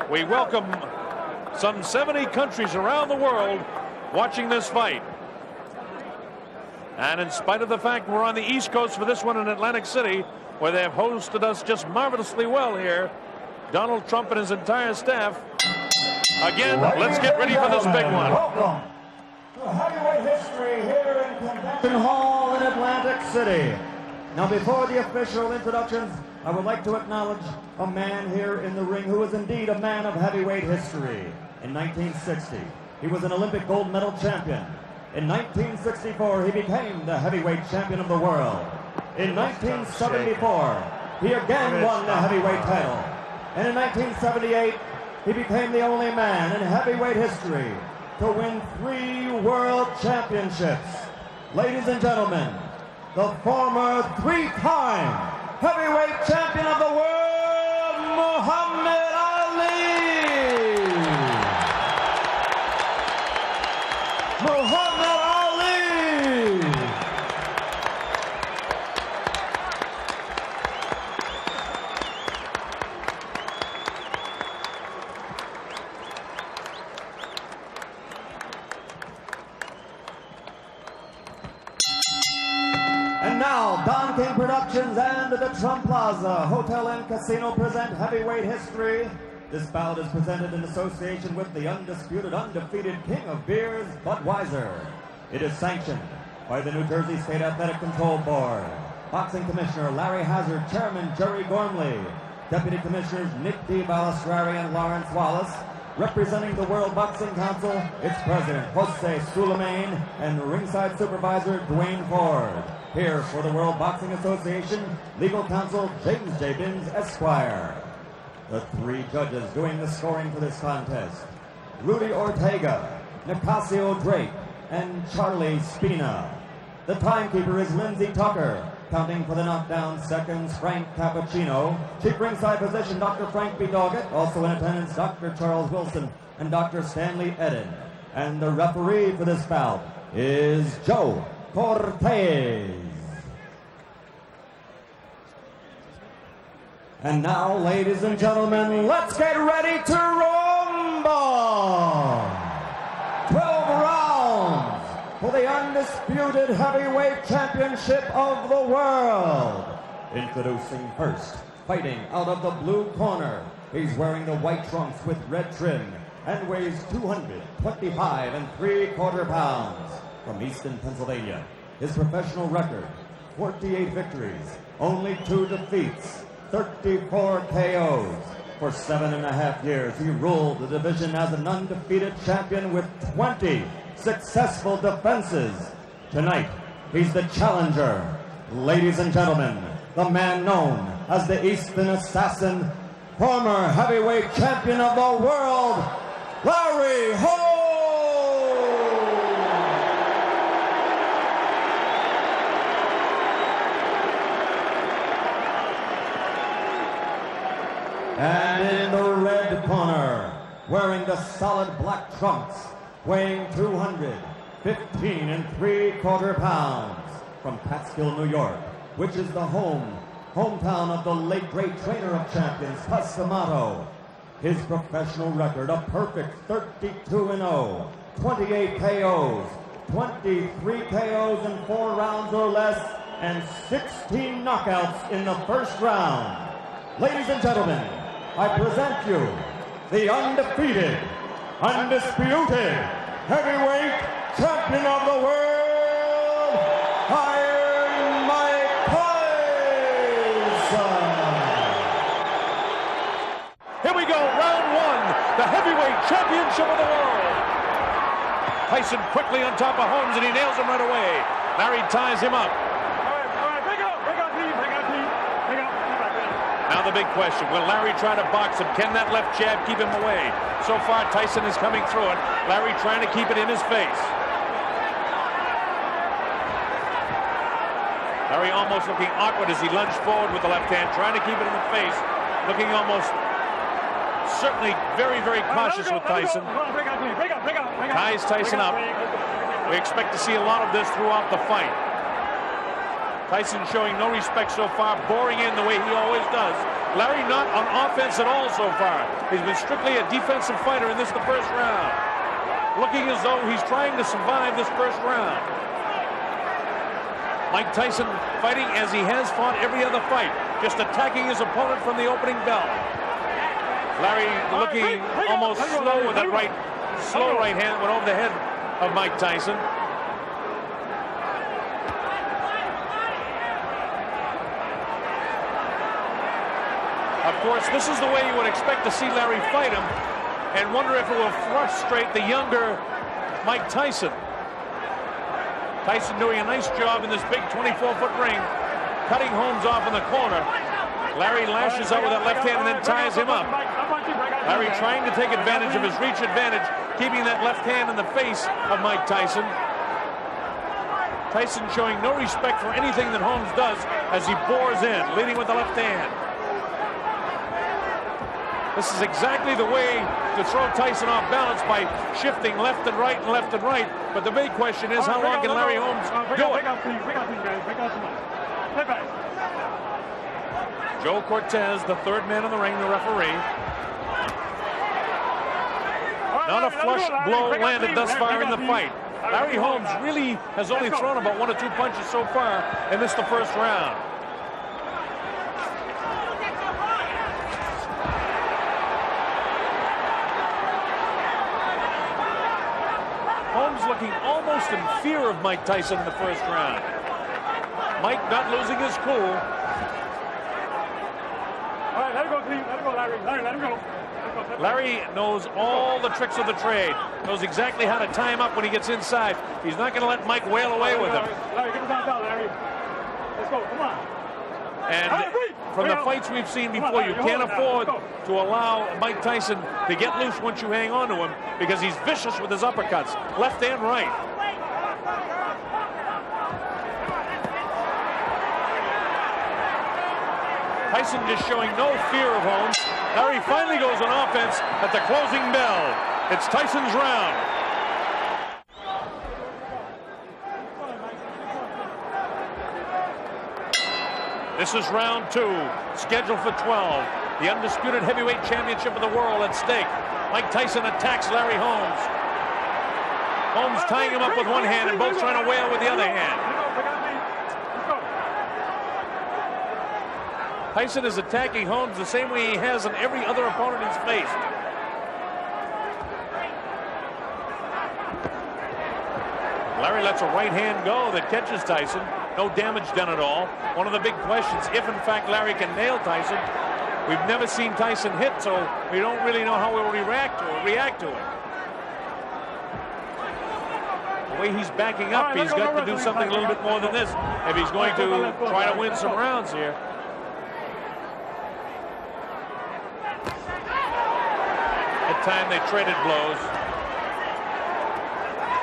We welcome some 70 countries around the world watching this fight. And in spite of the fact we're on the East Coast for this one in Atlantic City, where they have hosted us just marvelously well here, Donald Trump and his entire staff. Again, let's get ready for this big one. Welcome to heavyweight history here in Convention Hall in Atlantic City. Now, before the official introductions, I would like to acknowledge a man here in the ring who is indeed a man of heavyweight history. In 1960, he was an Olympic gold medal champion. In 1964, he became the heavyweight champion of the world. In 1974, he again won the heavyweight title. And in 1978, he became the only man in heavyweight history to win 3 world championships. Ladies and gentlemen, the former 3-time heavyweight champion of the world, Muhammad Ali! Muhammad Ali! And now, Don King Productions and the Trump Plaza Hotel and Casino present heavyweight history. This bout is presented in association with the undisputed, undefeated king of beers, Budweiser. It is sanctioned by the New Jersey State Athletic Control Board, Boxing Commissioner Larry Hazard, Chairman Jerry Gormley, Deputy Commissioners Nick D. Balistrari and Lawrence Wallace. Representing the World Boxing Council, its President Jose Suleiman and ringside supervisor Dwayne Ford. Here for the World Boxing Association, legal counsel James J. Binns, Esquire. The 3 judges doing the scoring for this contest: Rudy Ortega, Nicasio Drake, and Charlie Spina. The timekeeper is Lindsey Tucker. Counting for the knockdown seconds, Frank Cappuccino. Chief ringside physician, Dr. Frank B. Doggett. Also in attendance, Dr. Charles Wilson and Dr. Stanley Eden. And the referee for this bout is Joe Cortez. And now, ladies and gentlemen, let's get ready to rumble! 12 rounds for the undisputed heavyweight championship of the world. Introducing first, fighting out of the blue corner. He's wearing the white trunks with red trim and weighs 225 3/4 pounds. From Easton, Pennsylvania, his professional record, 48 victories, only 2 defeats, 34 KOs. For 7.5 years, he ruled the division as an undefeated champion with 20 successful defenses. Tonight, he's the challenger. Ladies and gentlemen, the man known as the Eastern Assassin, former heavyweight champion of the world, Larry Holmes! And in the red corner, wearing the solid black trunks, weighing 215 3/4 pounds, from Catskill, New York, which is the hometown of the late great trainer of champions, Pasamato. His professional record, a perfect 32-0, 28 KOs, 23 KOs in 4 rounds or less, and 16 knockouts in the first round. Ladies and gentlemen, I present you the undefeated, undisputed heavyweight champion of the world, Iron Mike Tyson. Here we go, round 1, the heavyweight championship of the world. Tyson quickly on top of Holmes, and he nails him right away. Larry ties him up. Now the big question, will Larry try to box him? Can that left jab keep him away? So far, Tyson is coming through it. Larry trying to keep it in his face. Larry almost looking awkward as he lunged forward with the left hand, trying to keep it in the face. Looking almost, certainly very, very cautious with Tyson. Ties Tyson up. We expect to see a lot of this throughout the fight. Tyson showing no respect so far, boring in the way he always does. Larry not on offense at all so far. He's been strictly a defensive fighter in this, the first round. Looking as though he's trying to survive this first round. Mike Tyson fighting as he has fought every other fight, just attacking his opponent from the opening bell. Larry looking almost slow with that slow right hand went over the head of Mike Tyson. Of course, this is the way you would expect to see Larry fight him, and wonder if it will frustrate the younger Mike Tyson. Tyson doing a nice job in this big 24-foot ring, cutting Holmes off in the corner. Larry lashes out with that left hand and then ties him up. Larry trying to take advantage of his reach advantage, keeping that left hand in the face of Mike Tyson. Tyson showing no respect for anything that Holmes does as he bores in, leading with the left hand. This is exactly the way to throw Tyson off balance, by shifting left and right and left and right. But the big question is, how long can Larry Holmes do it? Joe Cortez, the third man in the ring, the referee. Not a flush blow landed thus far in the fight. Larry Holmes really has only thrown about 1 or 2 punches so far in this, the first round. Holmes looking almost in fear of Mike Tyson in the first round. Mike not losing his cool. All right, let him go, please. Let him go, Larry. Larry, let him go. Larry knows all the tricks of the trade. Knows exactly how to tie him up when he gets inside. He's not going to let Mike wail away with him. Larry, get him down, Larry. Let's go. Come on. And from the fights we've seen before, you can't afford to allow Mike Tyson to get loose once you hang on to him, because he's vicious with his uppercuts, left and right. Tyson just showing no fear of Holmes. Larry finally goes on offense at the closing bell. It's Tyson's round. This is round 2, scheduled for 12. The undisputed heavyweight championship of the world at stake. Mike Tyson attacks Larry Holmes. Holmes tying him up with one hand and both trying to wail with the other hand. Tyson is attacking Holmes the same way he has on every other opponent he's faced. Larry lets a right hand go that catches Tyson. No damage done at all. One of the big questions, if in fact Larry can nail Tyson. We've never seen Tyson hit, so we don't really know how we'll react to it. The way he's backing up, he's got to do something a little bit more than this if he's going to try to win some rounds here. That time they traded blows.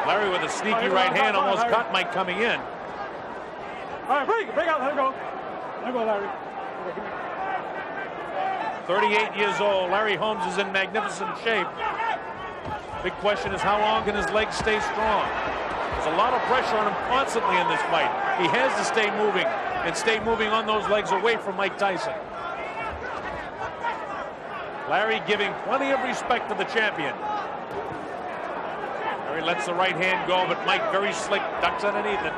Larry with a sneaky right hand almost caught Mike coming in. All right, break out. Let him go. Let him go, Larry. 38 years old. Larry Holmes is in magnificent shape. Big question is, how long can his legs stay strong? There's a lot of pressure on him constantly in this fight. He has to stay moving and stay moving on those legs away from Mike Tyson. Larry giving plenty of respect to the champion. Larry lets the right hand go, but Mike very slick, ducks underneath it.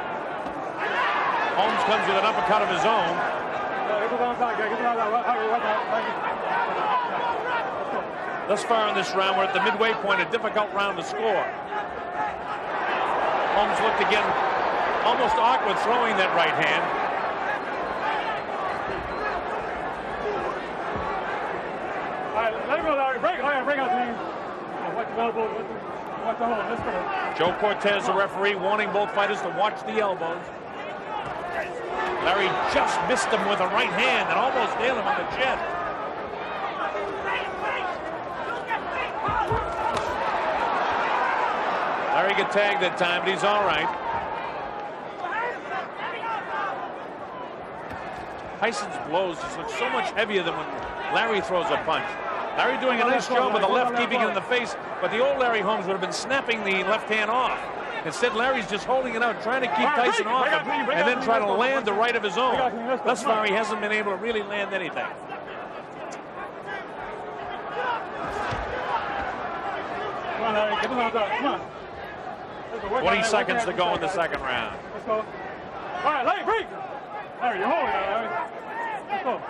Holmes comes with an uppercut of his own. Thus far in this round, we're at the midway point, a difficult round to score. Holmes looked again almost awkward throwing that right hand. All right, let him go, Larry. Break out, please. Watch the elbow. Watch the hold. Let's go. Joe Cortez, the referee, warning both fighters to watch the elbows. Larry just missed him with a right hand and almost nailed him on the chin. Larry got tagged that time, but he's all right. Tyson's blows just look so much heavier than when Larry throws a punch. Larry doing a nice job with the left, keeping it in the face, but the old Larry Holmes would have been snapping the left hand off. Instead, Larry's just holding it out, trying to keep Tyson off him, and then try to land the right of his own. Thus far, he hasn't been able to really land anything. Larry. Get the rounds out. Come on. 20 seconds to go in the second round. Let's go. All right, Larry, break. Larry, you're holding that, Larry. Let's go.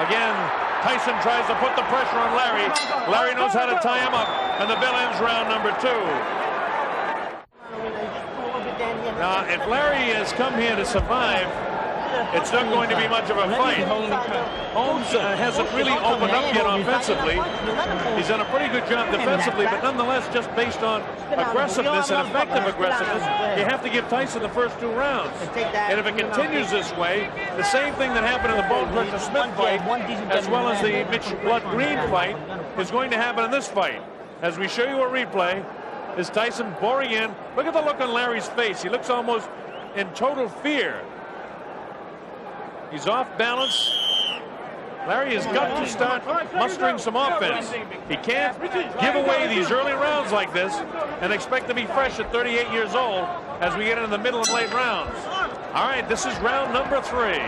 Again, Tyson tries to put the pressure on Larry. Larry knows how to tie him up, and the bell ends round number 2. Now, if Larry has come here to survive, it's not going to be much of a fight. Holmes hasn't really opened up yet offensively. He's done a pretty good job defensively, but nonetheless, just based on aggressiveness and effective aggressiveness, you have to give Tyson the first 2 rounds. And if it continues this way, the same thing that happened in the Bone Crusher Smith fight, as well as the Mitch Blood Green fight, is going to happen in this fight. As we show you a replay, is Tyson boring in. Look at the look on Larry's face. He looks almost in total fear. He's off balance. Larry has got to start mustering some offense. He can't give away these early rounds like this and expect to be fresh at 38 years old as we get into the middle and late rounds. All right, this is round number 3.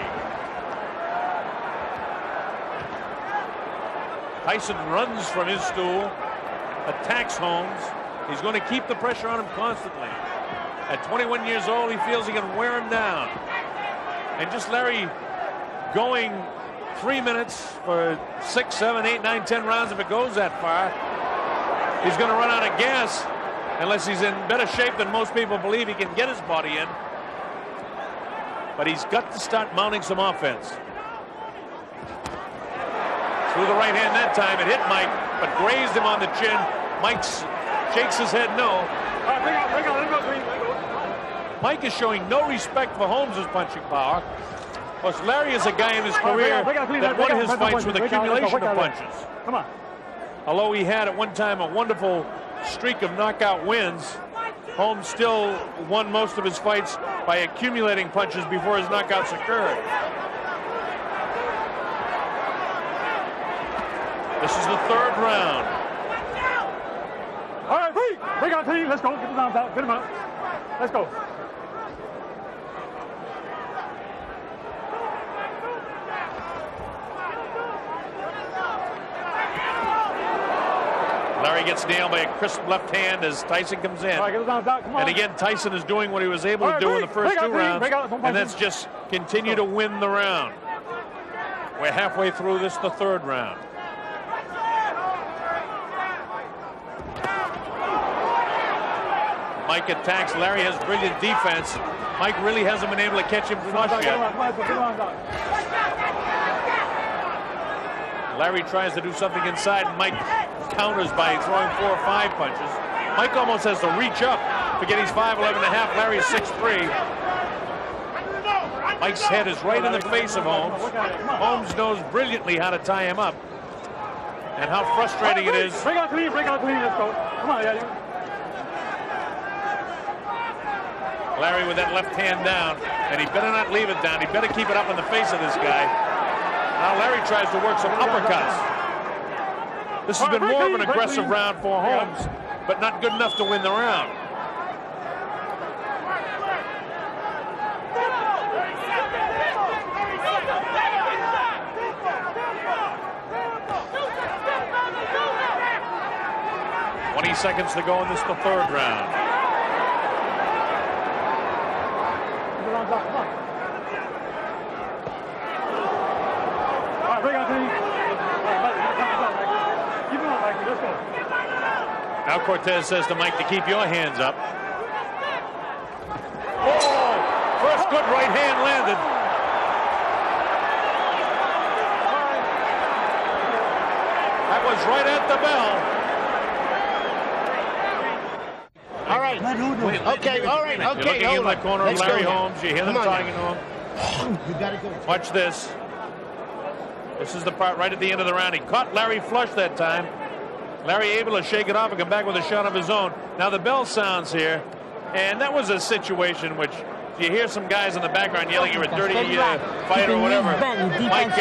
Tyson runs from his stool, attacks Holmes. He's going to keep the pressure on him constantly. At 21 years old, he feels he can wear him down. And just Larry going 3 minutes for 6, 7, 8, 9, 10 rounds, if it goes that far, he's going to run out of gas unless he's in better shape than most people believe he can get his body in. But he's got to start mounting some offense. Through the right hand that time, it hit Mike, but grazed him on the chin. Mike shakes his head no. Mike is showing no respect for Holmes' punching power. Plus, Larry is a guy in his career that won his fights with accumulation of punches. Come on. Although he had at one time a wonderful streak of knockout wins, Holmes still won most of his fights by accumulating punches before his knockouts occurred. This is the 3rd round. All right, break out, team. Let's go. Get the arms out. Get him out. Let's go. Larry gets nailed by a crisp left hand as Tyson comes in. All right, get the arms out. Come on. And again, Tyson is doing what he was able to do in the first 2 rounds, and that's just continue to win the round. We're halfway through this, the 3rd round. Mike attacks. Larry has brilliant defense. Mike really hasn't been able to catch him flush yet. Larry tries to do something inside. Mike counters by throwing 4 or 5 punches. Mike almost has to reach up to get his 5'11 and a half. Larry is 6'3". Mike's head is right in the face of Holmes. Holmes knows brilliantly how to tie him up and how frustrating it is. Break out clean, let's go. Come on, yeah. Larry with that left hand down, and he better not leave it down. He better keep it up in the face of this guy. Now Larry tries to work some uppercuts. This has been more of an aggressive round for Holmes, but not good enough to win the round. Seconds to go in this, the 3rd round. Now Cortez says to Mike to keep your hands up. Oh, first good right hand landed. That was right at the bell. All right. Okay, all right, okay. You're looking in the corner of Larry Holmes. You hear them talking to him. You gotta go. Watch this. This is the part right at the end of the round. He caught Larry flush that time. Larry able to shake it off and come back with a shot of his own. Now the bell sounds here, and that was a situation which you hear some guys in the background yelling you're a dirty fighter or whatever. Mike,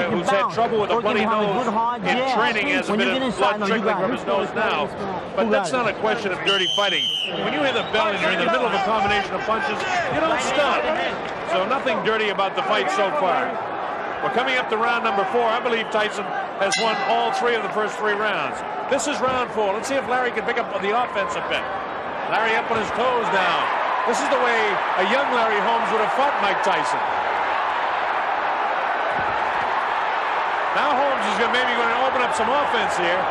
who's had trouble with a bloody nose in training, has a bit of blood trickling from his nose now. But that's not a question of dirty fighting. When you hear the bell and you're in the middle of a combination of punches, you don't stop. So nothing dirty about the fight so far. We're coming up to round number 4. I believe Tyson has won all 3 of the first 3 rounds. This is round 4. Let's see if Larry can pick up the offense a bit. Larry up on his toes now. This is the way a young Larry Holmes would have fought Mike Tyson. Now Holmes is maybe going to open up some offense here.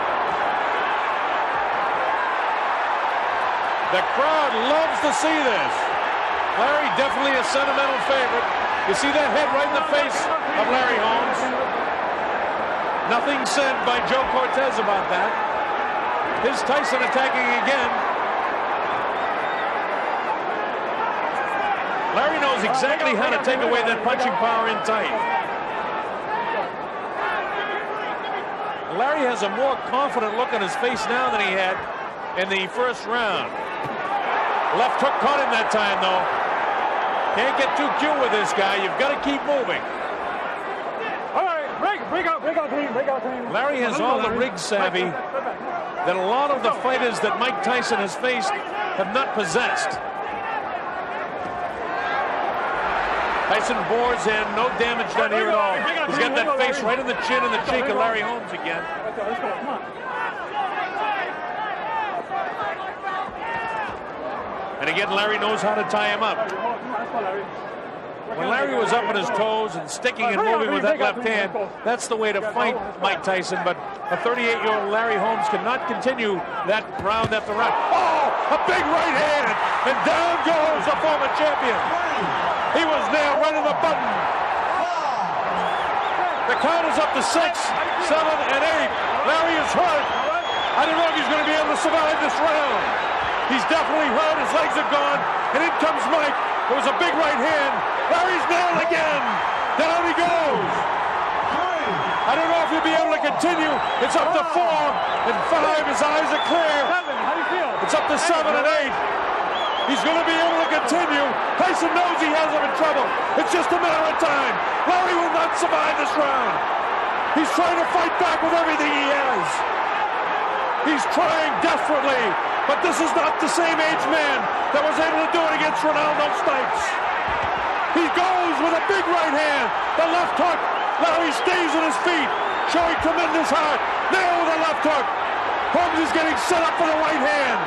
The crowd loves to see this. Larry definitely a sentimental favorite. You see that head right in the face of Larry Holmes. Nothing said by Joe Cortez about that. Here's Tyson attacking again. Larry knows exactly how to take away that punching power in tight. Larry has a more confident look on his face now than he had in the first round. Left hook caught him that time, though. Can't get too cute with this guy. You've got to keep moving. All right, break out, team. Larry has all the rig savvy that a lot of the fighters that Mike Tyson has faced have not possessed. Tyson bores in, no damage done here at all. He's got that face right in the chin and the cheek of Larry Holmes again. Let's go, come on. And again, Larry knows how to tie him up. When Larry was up on his toes and sticking and moving with that left hand, that's the way to fight Mike Tyson. But a 38-year-old Larry Holmes cannot continue that round after round. Oh, a big right hand, and down goes the former champion. He was nailed right in the button. The count is up to 6, 7, and 8. Larry is hurt. I don't know if he's going to be able to survive this round. He's definitely hurt. His legs are gone. And in comes Mike. There was a big right hand. Larry's nailed again. Down he goes. I don't know if he'll be able to continue. It's up to 4 and 5. His eyes are clear. 7, how do you feel? It's up to 7 and 8. He's going to be able to continue. Tyson knows he has him in trouble. It's just a matter of time. Larry will not survive this round. He's trying to fight back with everything he has. He's trying desperately, but this is not the same age man that was able to do it against Ronaldo Snipes. He goes with a big right hand. The left hook. Larry stays on his feet, showing tremendous heart. Nail with a left hook. Holmes is getting set up for the right hand.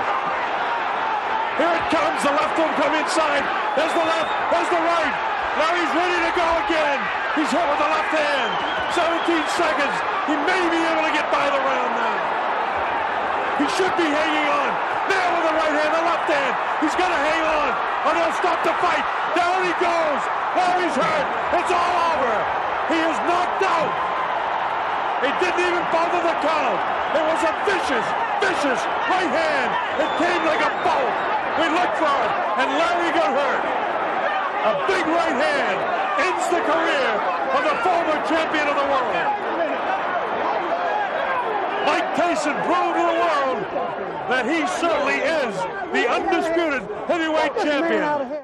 Here it comes. The left will come inside. There's the left. There's the right. Larry's ready to go again. He's hit with the left hand. 17 seconds. He may be able to get by the round now. He should be hanging on. Nail with the right hand, the left hand. He's got to hang on, or they'll stop the fight. Down he goes. Larry's hurt. It's all over. He is knocked out. He didn't even bother the count. It was a vicious right hand. It came like a bolt. We looked for it, and Larry got hurt. A big right hand ends the career of the former champion of the world. Mike Tyson proved to the world that he certainly is the undisputed heavyweight champion.